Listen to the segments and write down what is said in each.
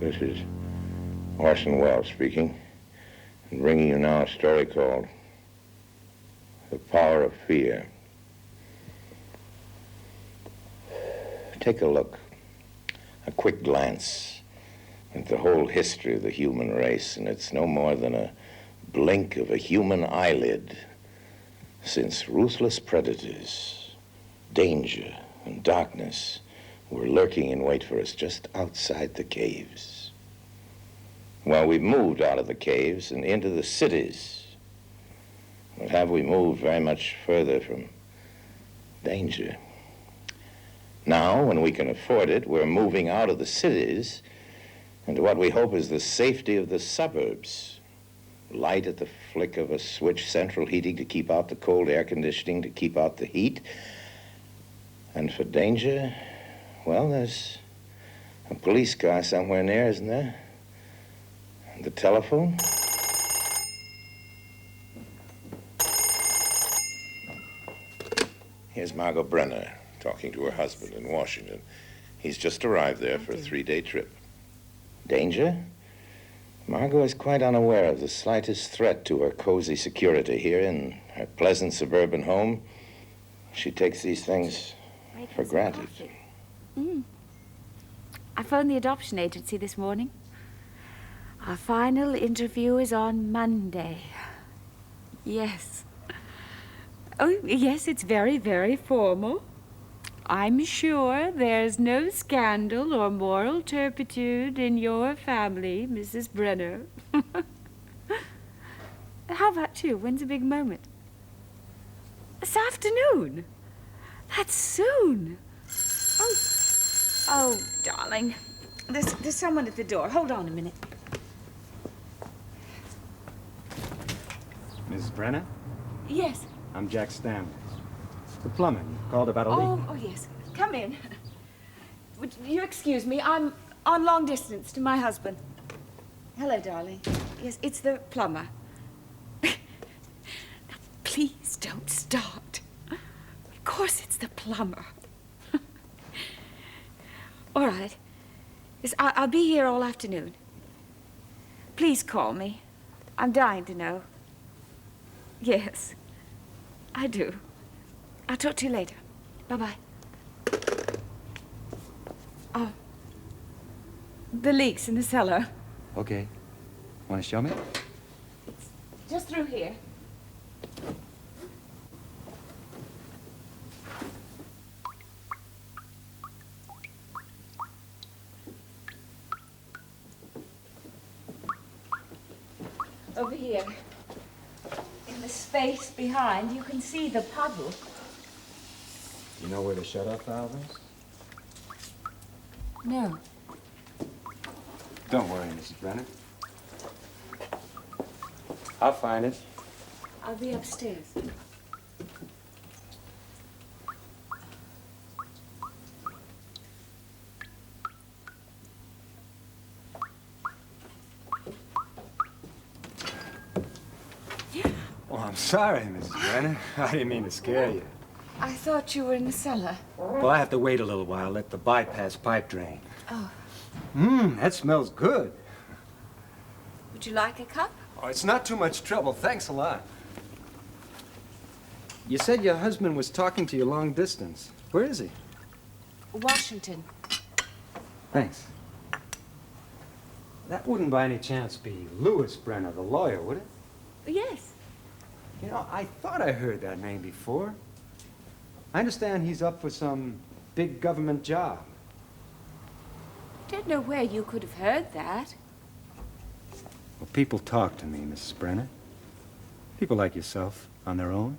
This is Orson Welles speaking, and bringing you now a story called The Power of Fear. Take a look, a quick glance at the whole history of the human race, and it's no more than a blink of a human eyelid since ruthless predators, danger, and darkness were lurking in wait for us just outside the caves. Well, we've moved out of the caves and into the cities. But have we moved very much further from danger? Now, when we can afford it, we're moving out of the cities into what we hope is the safety of the suburbs. Light at the flick of a switch, central heating to keep out the cold, air conditioning to keep out the heat. And for danger, well, there's a police car somewhere near, isn't there? And the telephone? Here's Margot Brenner talking to her husband in Washington. He's just arrived there for a 3-day trip. Danger? Margot is quite unaware of the slightest threat to her cozy security here in her pleasant suburban home. She takes these things for granted. I phoned the adoption agency this morning. Our final interview is on Monday. Yes. Oh, yes, it's very, very formal. I'm sure there's no scandal or moral turpitude in your family, Mrs. Brenner. How about you? When's the big moment? This afternoon? That's soon. Oh, darling. There's someone at the door. Hold on a minute. Mrs. Brenner? Yes. I'm Jack Stanley. The plumber. You called about a leak? Oh, yes. Come in. Would you excuse me? I'm on long distance to my husband. Hello, darling. Yes, it's the plumber. Now, please don't start. Of course it's the plumber. All right. Yes, I'll be here all afternoon. Please call me. I'm dying to know. Yes, I do. I'll talk to you later. Bye-bye. Oh, the leak's in the cellar. Okay. Want to show me? It's just through here. Over here. In the space behind, you can see the puddle. You know where the shut-off valve is? No. Don't worry, Mrs. Brenner. I'll find it. I'll be upstairs. Oh, I'm sorry, Mrs. Brenner. I didn't mean to scare you. I thought you were in the cellar. Well, I have to wait a little while, let the bypass pipe drain. Oh. That smells good. Would you like a cup? Oh, it's not too much trouble. Thanks a lot. You said your husband was talking to you long distance. Where is he? Washington. Thanks. That wouldn't by any chance be Louis Brenner, the lawyer, would it? Yes. You know, I thought I heard that name before. I understand he's up for some big government job. Don't know where you could have heard that. Well, people talk to me, Mrs. Brenner. People like yourself, on their own.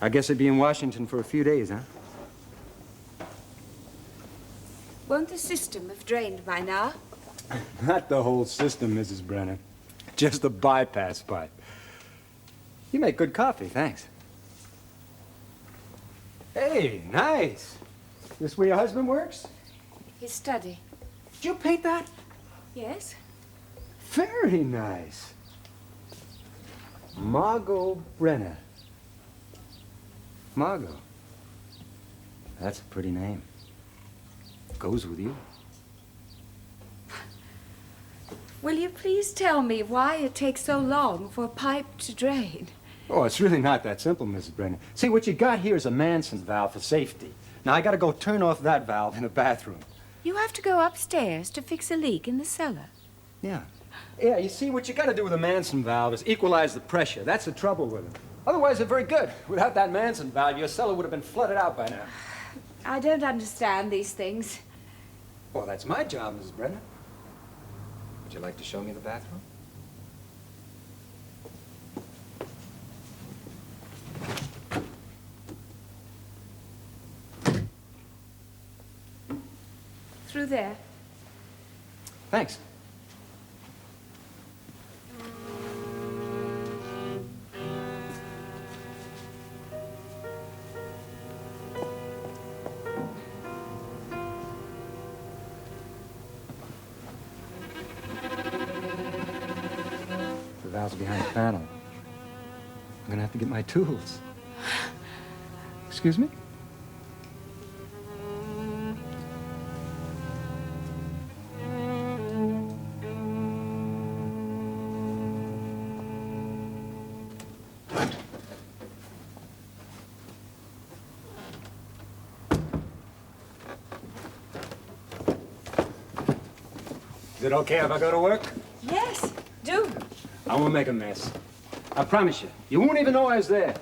I guess I'd be in Washington for a few days, huh? Won't the system have drained by now? Not the whole system, Mrs. Brenner. Just the bypass pipe. You make good coffee, thanks. Hey, nice. This where your husband works? His study. Did you paint that? Yes. Very nice. Margot Brenner. Margot. That's a pretty name. Goes with you. Will you please tell me why it takes so long for a pipe to drain? Oh, it's really not that simple, Mrs. Brennan. See, what you got here is a Manson valve for safety. Now, I gotta go turn off that valve in the bathroom. You have to go upstairs to fix a leak in the cellar. Yeah. Yeah, you see, what you gotta do with a Manson valve is equalize the pressure. That's the trouble with them. Otherwise, they're very good. Without that Manson valve, your cellar would have been flooded out by now. I don't understand these things. Well, that's my job, Mrs. Brennan. Would you like to show me the bathroom? Through there. Thanks. The valve's behind the panel. I'm gonna have to get my tools. Excuse me? Is it okay if I go to work? Yes, do. I won't make a mess. I promise you. You won't even know I was there.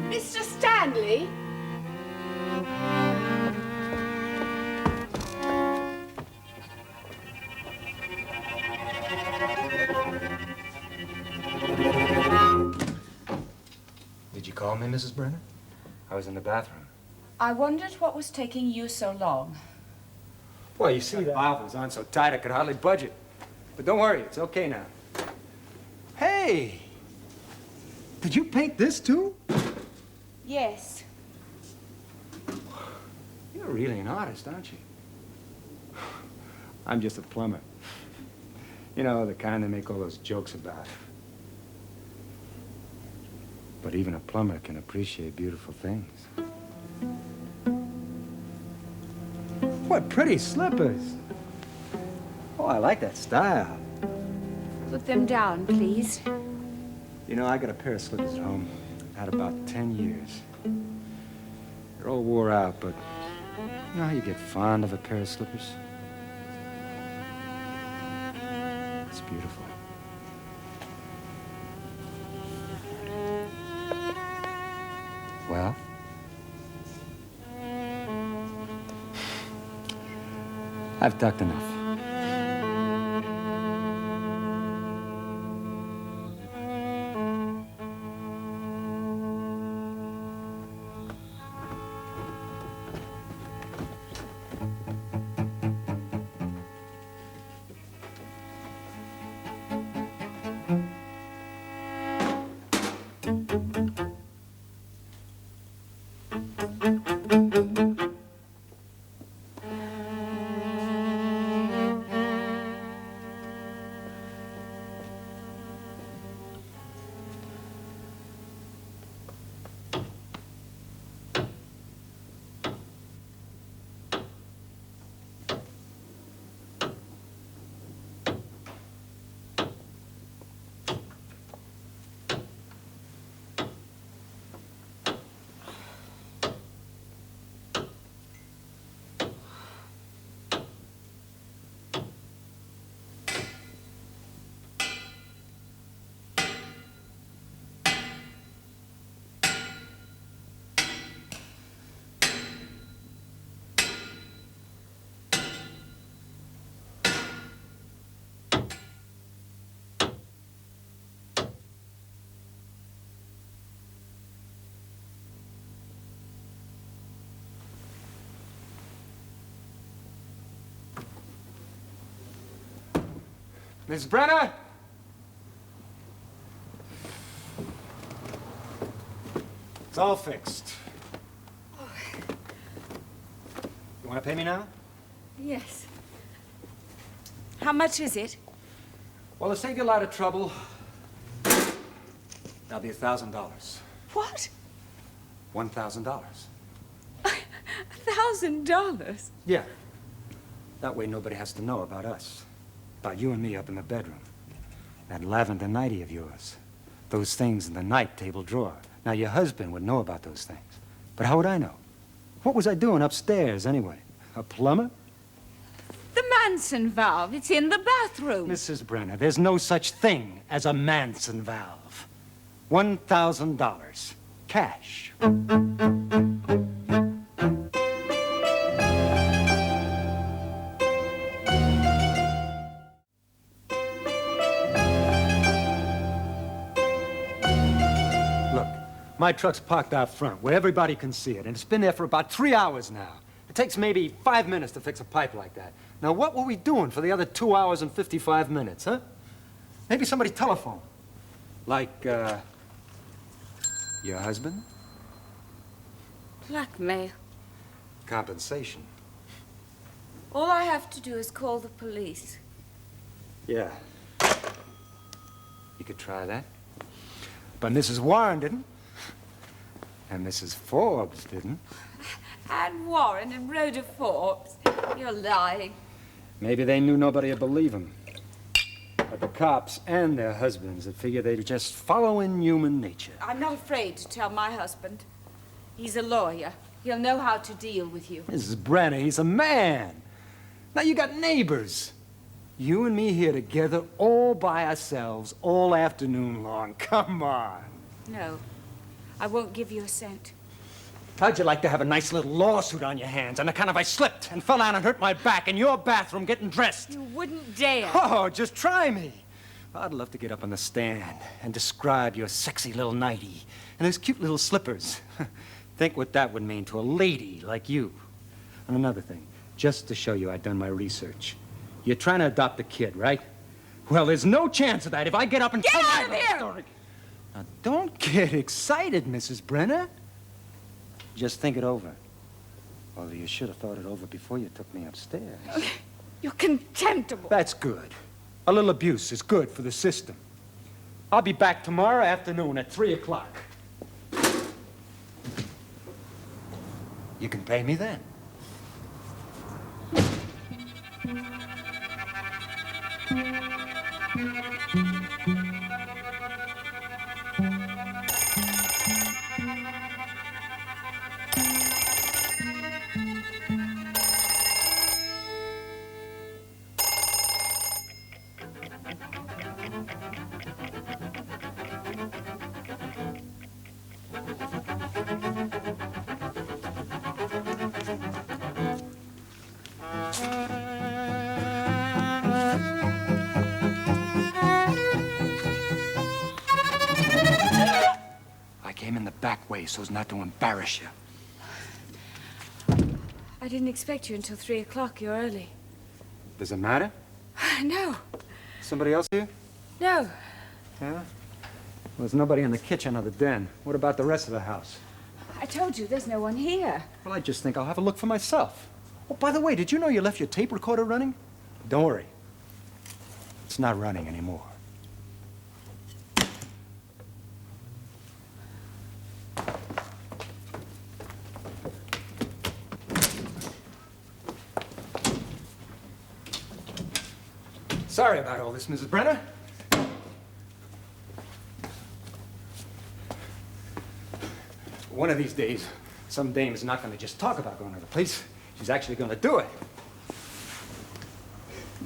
Mr. Stanley? Did you call me, Mrs. Brenner? I was in the bathroom. I wondered what was taking you so long. Well, you see, the valve was on so tight I could hardly budge it. But don't worry, it's okay now. Hey! Did you paint this too? Yes. You're really an artist, aren't you? I'm just a plumber. You know, the kind they make all those jokes about. But even a plumber can appreciate beautiful things. What pretty slippers. Oh, I like that style. Put them down, please. You know, I got a pair of slippers at home. I've had about 10 years. They're all wore out, but you know how you get fond of a pair of slippers? It's beautiful. Well? I've talked enough. Miss Brenner? It's all fixed. You want to pay me now? Yes. How much is it? Well, to save you a lot of trouble, that'll be $1,000. What? $1,000. $1,000? Yeah. That way nobody has to know about us. About you and me up in the bedroom. That lavender nightie of yours. Those things in the night table drawer. Now, your husband would know about those things. But how would I know? What was I doing upstairs, anyway? A plumber? The Manson valve. It's in the bathroom. Mrs. Brenner, there's no such thing as a Manson valve. $1,000. Cash. My truck's parked out front, where everybody can see it, and it's been there for about 3 hours now. It takes maybe 5 minutes to fix a pipe like that. Now, what were we doing for the other 2 hours and 55 minutes, huh? Maybe somebody telephoned. Like, your husband? Blackmail. Compensation. All I have to do is call the police. Yeah. You could try that. But Mrs. Warren didn't. And Mrs. Forbes didn't. Anne Warren and Rhoda Forbes. You're lying. Maybe they knew nobody would believe them. But the cops and their husbands would figure they'd just follow in human nature. I'm not afraid to tell my husband. He's a lawyer. He'll know how to deal with you. Mrs. Brenner, he's a man. Now you got neighbors. You and me here together all by ourselves all afternoon long. Come on. No, I won't give you a cent. How'd you like to have a nice little lawsuit on your hands on account of I slipped and fell down and hurt my back in your bathroom getting dressed? You wouldn't dare. Oh, just try me. I'd love to get up on the stand and describe your sexy little nightie and those cute little slippers. Think what that would mean to a lady like you. And another thing, just to show you I'd done my research. You're trying to adopt a kid, right? Well, there's no chance of that if I get up and Get tell out of my here! story. Now, don't get excited, Mrs. Brenner. Just think it over. Although you should have thought it over before you took me upstairs. You're contemptible. That's good. A little abuse is good for the system. I'll be back tomorrow afternoon at 3 o'clock. You can pay me then. So as not to embarrass you. I didn't expect you until 3 o'clock. You're early. Does it matter? No. Somebody else here? No. Yeah? Well, there's nobody in the kitchen or the den. What about the rest of the house? I told you there's no one here. Well, I just think I'll have a look for myself. Oh, by the way, did you know you left your tape recorder running? Don't worry. It's not running anymore. Sorry about all this, Mrs. Brenner. One of these days, some dame is not going to just talk about going to the police. She's actually going to do it.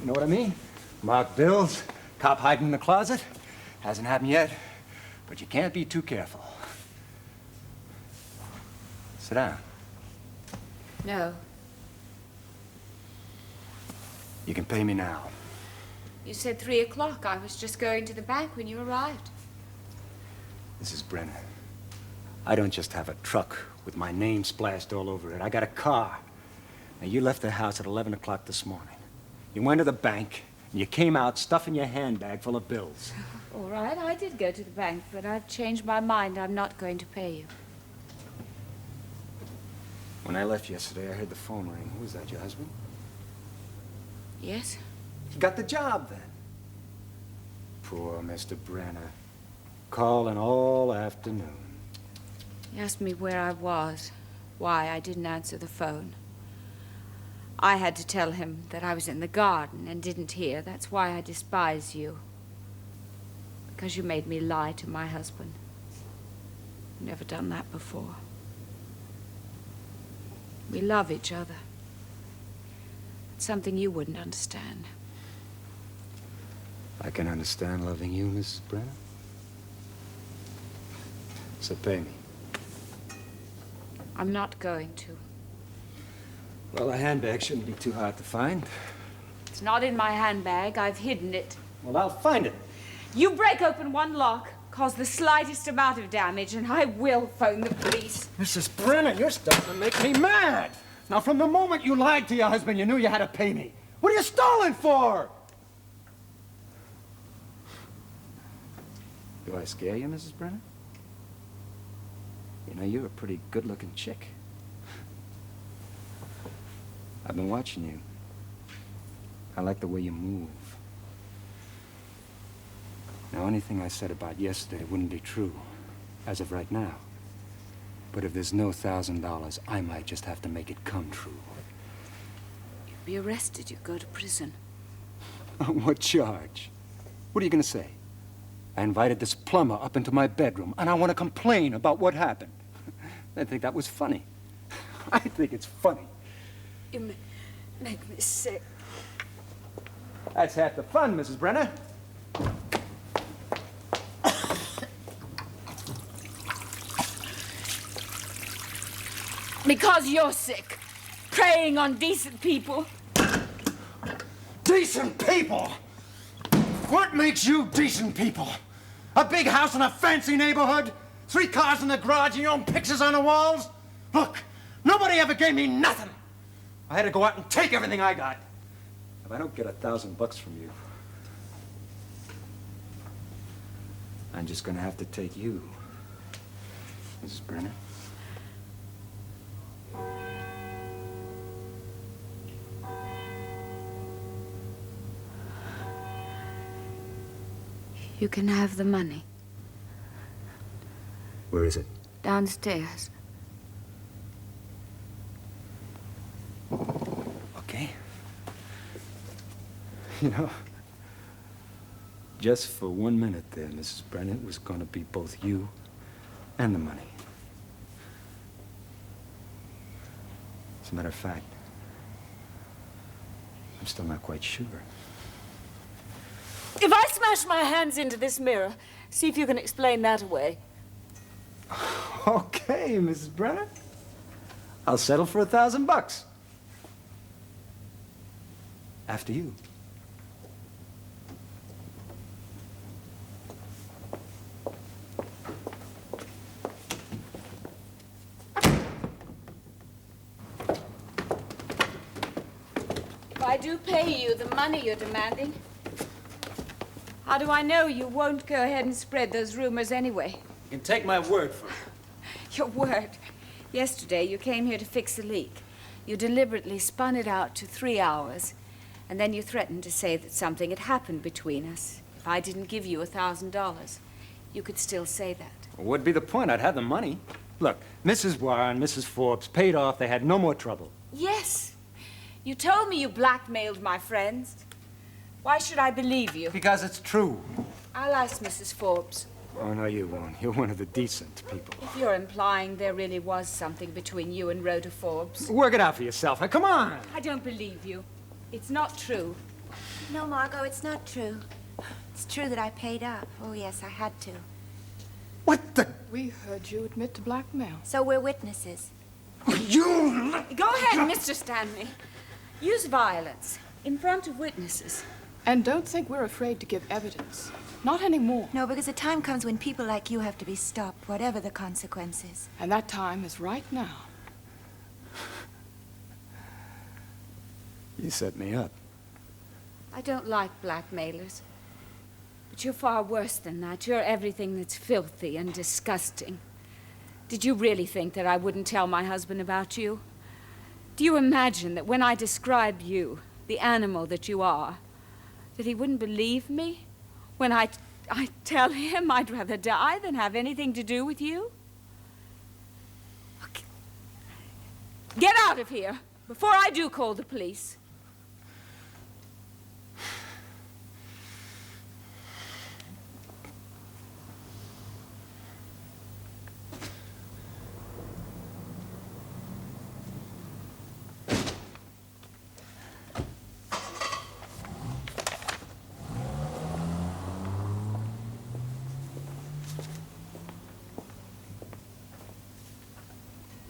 You know what I mean? Marked bills, cop hiding in the closet. Hasn't happened yet, but you can't be too careful. Sit down. No. You can pay me now. You said 3 o'clock. I was just going to the bank when you arrived. Mrs. Brenner, I don't just have a truck with my name splashed all over it. I got a car. Now, you left the house at 11 o'clock this morning. You went to the bank, And you came out stuffing your handbag full of bills. All right, I did go to the bank, but I've changed my mind. I'm not going to pay you. When I left yesterday, I heard the phone ring. Who was that, your husband? Yes? He got the job then. Poor Mr. Brenner. Calling all afternoon. He asked me where I was, why I didn't answer the phone. I had to tell him that I was in the garden and didn't hear. That's why I despise you. Because you made me lie to my husband. Never done that before. We love each other. It's something you wouldn't understand. I can understand loving you, Mrs. Brenner. So pay me. I'm not going to. Well, a handbag shouldn't be too hard to find. It's not in my handbag. I've hidden it. Well, I'll find it. You break open one lock, cause the slightest amount of damage, and I will phone the police. Mrs. Brenner, you're starting to make me mad. Now, from the moment you lied to your husband, you knew you had to pay me. What are you stalling for? Do I scare you, Mrs. Brenner? You know, you're a pretty good-looking chick. I've been watching you. I like the way you move. Now, anything I said about yesterday wouldn't be true, as of right now. But if there's no $1,000, I might just have to make it come true. You'd be arrested. You'd go to prison. On what charge? What are you going to say? I invited this plumber up into my bedroom, and I want to complain about what happened. I think that was funny. I think it's funny. You make me sick. That's half the fun, Mrs. Brenner. Because you're sick. Preying on decent people. Decent people? What makes you decent people? A big house in a fancy neighborhood? 3 cars in the garage and your own pictures on the walls? Look, nobody ever gave me nothing. I had to go out and take everything I got. If I don't get $1,000 from you, I'm just gonna have to take you, Mrs. Brenner. You can have the money. Where is it? Downstairs. Okay. You know, just for 1 minute there, Mrs. Brennan, it was going to be both you and the money. As a matter of fact, I'm still not quite sure. If I smash my hands into this mirror, see if you can explain that away. Okay, Mrs. Brenner. I'll settle for $1,000. After you. If I do pay you the money you're demanding, how do I know you won't go ahead and spread those rumors anyway? You can take my word for it. Your word. Yesterday, you came here to fix a leak. You deliberately spun it out to 3 hours, and then you threatened to say that something had happened between us. If I didn't give you $1,000, you could still say that. Well, what'd be the point? I'd have the money. Look, Mrs. Warren, Mrs. Forbes paid off. They had no more trouble. Yes. You told me you blackmailed my friends. Why should I believe you? Because it's true. I'll ask Mrs. Forbes. Oh, no, you won't. You're one of the decent people. If you're implying there really was something between you and Rhoda Forbes. Work it out for yourself. Now, come on. I don't believe you. It's not true. No, Margot, it's not true. It's true that I paid up. Oh, yes, I had to. What the? We heard you admit to blackmail. So we're witnesses. You... Go ahead, Mr. Stanley. Use violence in front of witnesses. And don't think we're afraid to give evidence. Not anymore. No, because the time comes when people like you have to be stopped, whatever the consequences. And that time is right now. You set me up. I don't like blackmailers. But you're far worse than that. You're everything that's filthy and disgusting. Did you really think that I wouldn't tell my husband about you? Do you imagine that when I describe you, the animal that you are, that he wouldn't believe me? When I tell him I'd rather die than have anything to do with you? Okay. Get out of here before I do call the police.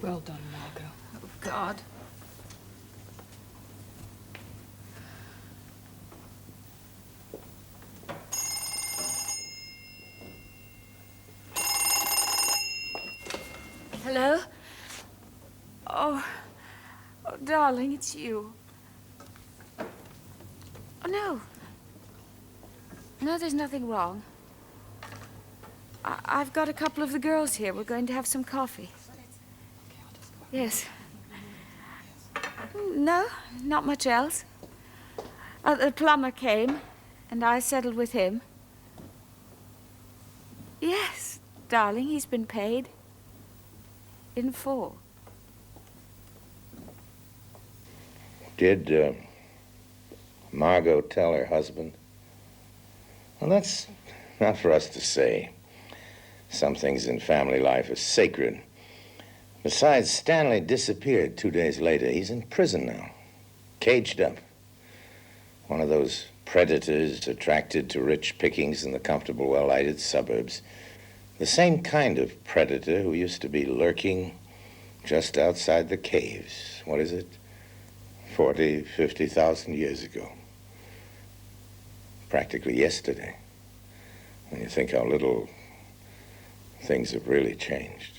Well done, Margot. Oh, God. Hello? Oh, darling, it's you. Oh, no. No, there's nothing wrong. I've got a couple of the girls here. We're going to have some coffee. Yes. No, not much else. The plumber came, and I settled with him. Yes, darling, he's been paid. In full. Did Margot tell her husband? Well, that's not for us to say. Some things in family life are sacred. Besides, Stanley disappeared 2 days later. He's in prison now, caged up. One of those predators attracted to rich pickings in the comfortable, well-lighted suburbs. The same kind of predator who used to be lurking just outside the caves. What is it? 40, 50,000 years ago. Practically yesterday. When you think how little things have really changed.